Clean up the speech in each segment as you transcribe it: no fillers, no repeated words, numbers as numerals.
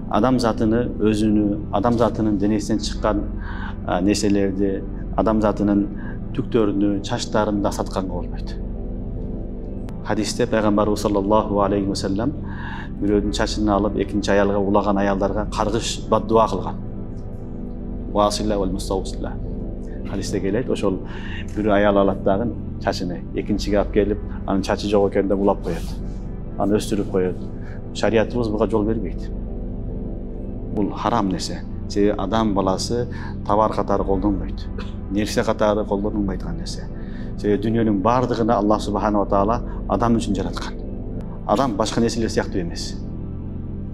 адам затыны өзүнү, адам затынын денесинен чыккан нерселерди, адам затынын түктөрүнү, чачтарын да сатканга болбойт. Хадисте пайгамбарыбыз саллаллаху алейхи ва саллям бирөөнүн чачын алып, экинчи аялга улаган аялдарга каргыш баддуа кылган. Васила вал мустаусила. Хадисте келет, ошол бир аял алат дагы чачыны, экинчиге алып келип, анын чачы жок экенин деп улап коет. Аны өстүрүп коет. Шариятыбыз буга жол бербейт. Бул харам нерсе. Себеби адам баласы товар катары колдонбойт. Нерсе катары колдонулбайдыган нерсе. Себеби дүйнөнүн бардыгына Аллах субханаху ва таала адам үчүн жараткан. Адам башка нерселер сыяктуу эмес.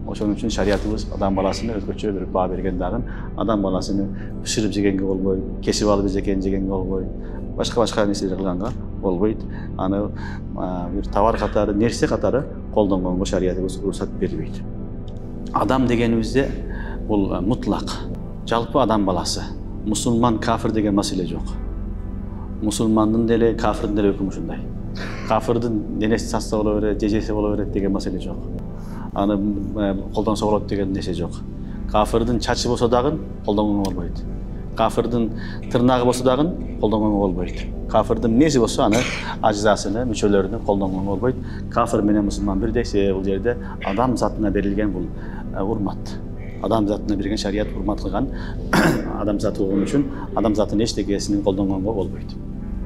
Ошон үчүн шариятыбыз адам баласына өзгөчө бир баа берген дагы, адам баласыны бышырып жегенге болбойт, кесип алып жегенге болбойт, башка нерселер кылганга болбойт. Аны бир товар катары, нерсе катары колдонгонго шариятыбыз уруксат бербейт. Адам дегенибизде бул мутлак, жалпы адам баласы. Мусулман, кафир деген маселе жок. Мусулмандын деле, кафирдин деле өкүмү ушундай. Кафирдин денеси сасса боло берет, жежеси боло берет деген маселе жок. Аны колдонсо болот деген нерсе жок. Кафирдин чачы болсо дагы колдонгонго болбойт. Кафирдин тырнагы болсо дагы колдонгонго болбойт. Кафирдин минези болсо аны ажзасыны, мүчөлөрүнү колдонгонго болбойт. Кафир менен мусулман бирдей, себеби бул жерде адам затына берилген бул урмат. Адам затына берген шарият урмат кылган адам заты болгон үчүн адам затынын эчтекесин колдонгонго болбойт.